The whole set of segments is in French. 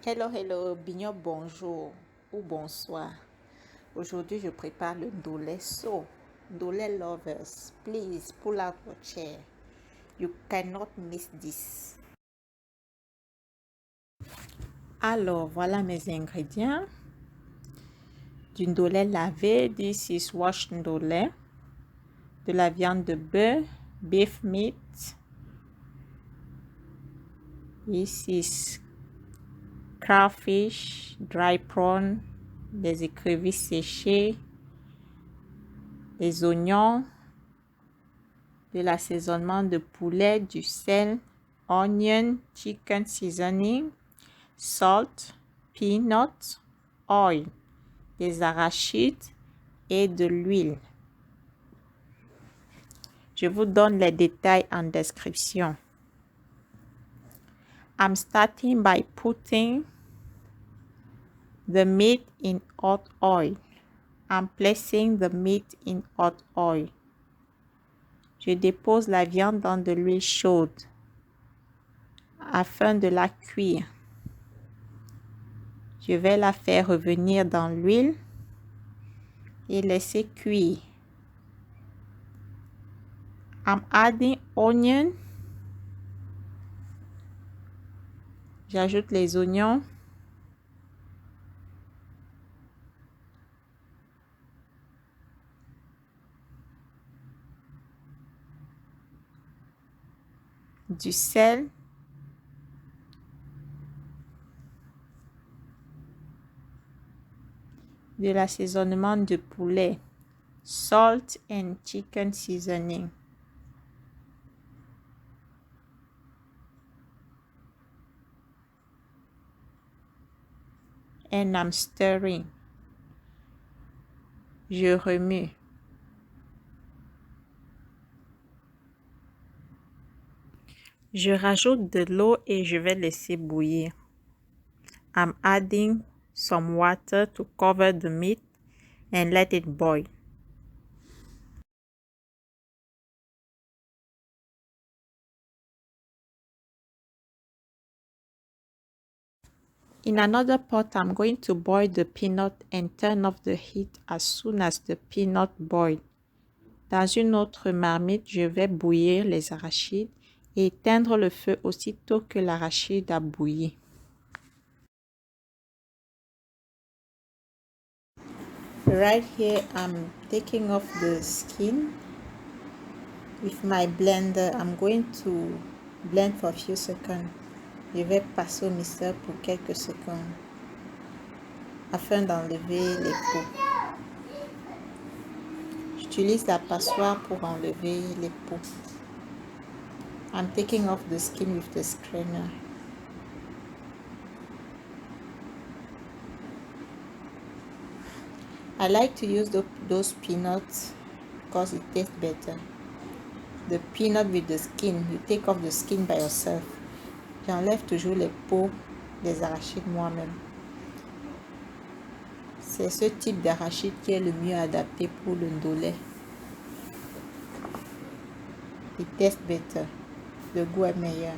Hello, hello, Bignon, bonjour ou bonsoir. Aujourd'hui, je prépare le ndolé so. Ndolé lovers, please pull out your chair. You cannot miss this. Alors, voilà mes ingrédients. Du ndolé lavé, this is washed ndolé. De la viande de bœuf, beef meat. This is crawfish, dry prawn, des écrevisses séchées, des oignons, de l'assaisonnement de poulet, du sel, onion, chicken seasoning, salt, peanuts, oil, des arachides et de l'huile. Je vous donne les détails en description. I'm starting by putting the meat in hot oil. I'm placing the meat in hot oil. Je dépose la viande dans de l'huile chaude afin de la cuire. Je vais la faire revenir dans l'huile et laisser cuire. I'm adding onion. J'ajoute les oignons. Du sel. De l'assaisonnement de poulet. Salt and chicken seasoning. And I'm stirring. Je remue. Je rajoute de l'eau et je vais laisser bouillir. I'm adding some water to cover the meat and let it boil. In another pot, I'm going to boil the peanut and turn off the heat as soon as the peanut boil. Dans une autre marmite, je vais bouillir les arachides et éteindre le feu aussitôt que l'arachide a bouilli. Right here, I'm taking off the skin. With my blender, I'm going to blend for a few seconds. Je vais passer au mixeur pour quelques secondes afin d'enlever les peaux. J'utilise la passoire pour enlever les peaux. I'm taking off the skin with the strainer. I like to use those peanuts because it tastes better. The peanut with the skin, you take off the skin by yourself. J'enlève toujours les peaux des arachides moi-même. C'est ce type d'arachide qui est le mieux adapté pour le ndolé. It tastes better. Le goût est meilleur.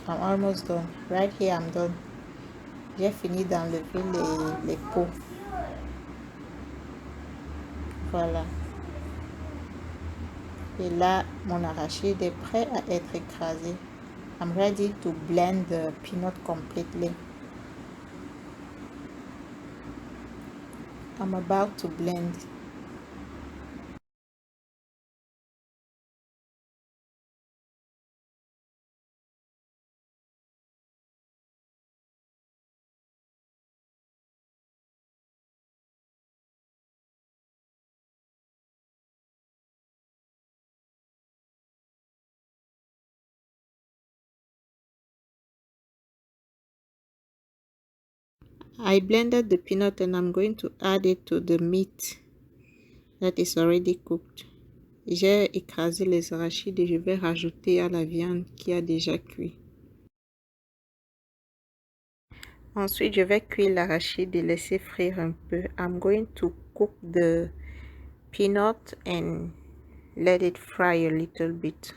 I'm almost done. Right here, I'm done. J'ai fini d'enlever les peaux. Voilà. Et là, mon arachide est prêt à être écrasé. I'm ready to blend the peanut completely. I'm about to blend. I blended the peanut and I'm going to add it to the meat that is already cooked. J'ai écrasé les arachides et je vais rajouter à la viande qui a déjà cuit. Ensuite, je vais cuire l'arachide et laisser frire un peu. I'm going to cook the peanut and let it fry a little bit.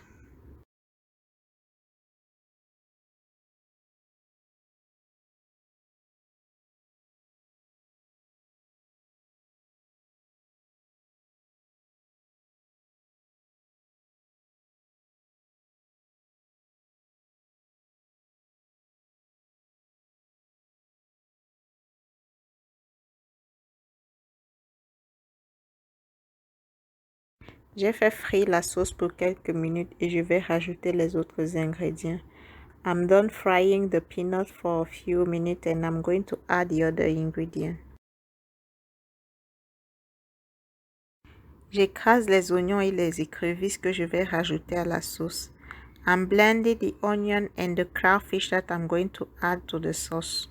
J'ai fait frire la sauce pour quelques minutes et je vais rajouter les autres ingrédients. I'm done frying the peanuts for a few minutes and I'm going to add the other ingredients. J'écrase les oignons et les écrevisses que je vais rajouter à la sauce. I'm blending the onion and the crawfish that I'm going to add to the sauce.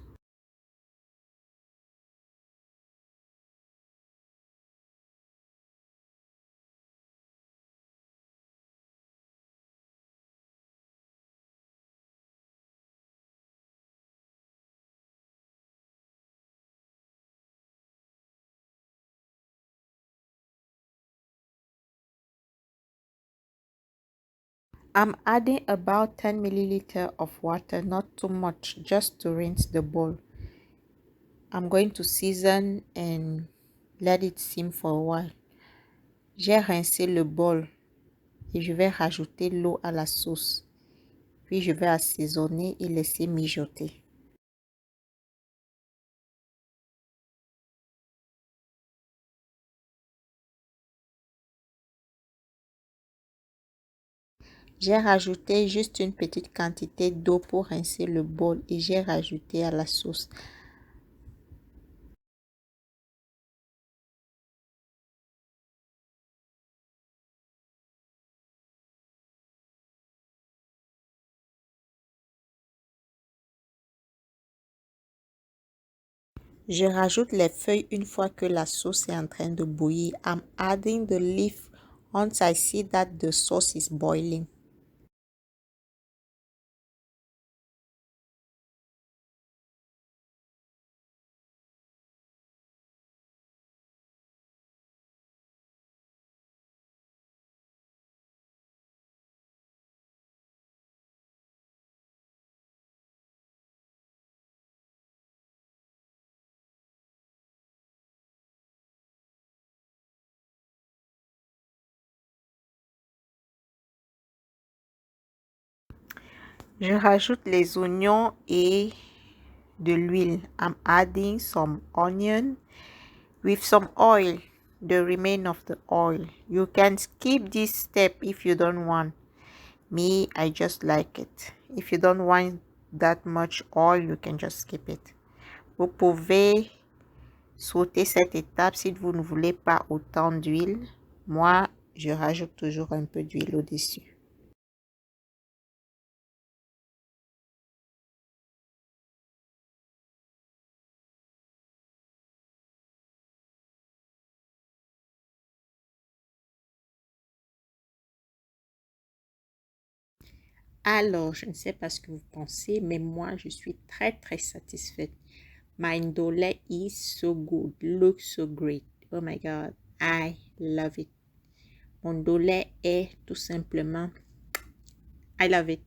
I'm adding about 10 milliliters of water, not too much, just to rinse the bowl. I'm going to season and let it simmer for a while. J'ai rincé le bol et je vais rajouter l'eau à la sauce. Puis je vais assaisonner et laisser mijoter. J'ai rajouté juste une petite quantité d'eau pour rincer le bol et j'ai rajouté à la sauce. Je rajoute les feuilles une fois que la sauce est en train de bouillir. I'm adding the leaf once I see that the sauce is boiling. Je rajoute les oignons et de l'huile. I'm adding some onion with some oil, the remain of the oil. You can skip this step if you don't want. Me, I just like it. If you don't want that much oil, you can just skip it. Vous pouvez sauter cette étape si vous ne voulez pas autant d'huile. Moi, je rajoute toujours un peu d'huile au-dessus. Alors, je ne sais pas ce que vous pensez, mais moi, je suis très satisfaite. My ndole is so good, looks so great. Oh my God, I love it. Mon ndole est tout simplement, I love it.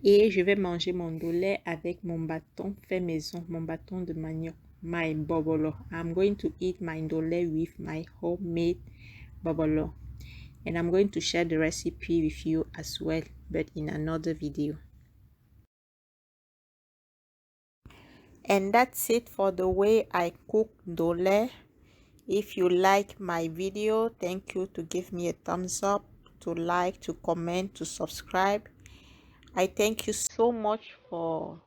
Et je vais manger mon ndole avec mon bâton fait maison, mon bâton de manioc, my bobolo. I'm going to eat my ndole with my homemade bobolo. And I'm going to share the recipe with you as well, but in another video. And that's it for the way I cook ndole. If you like my video, thank you to give me a thumbs up, to like, to comment, to subscribe. I thank you so much for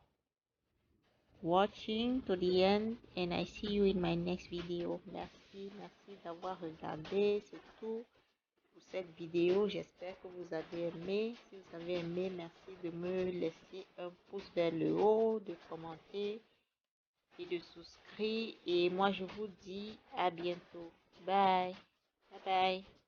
watching to the end and I see you in my next video. Merci d'avoir regardé. C'est tout pour cette vidéo. J'espère que vous avez aimé. Si vous avez aimé, merci de me laisser un pouce vers le haut, de commenter et de souscrire. Et moi, je vous dis à bientôt. Bye. Bye bye.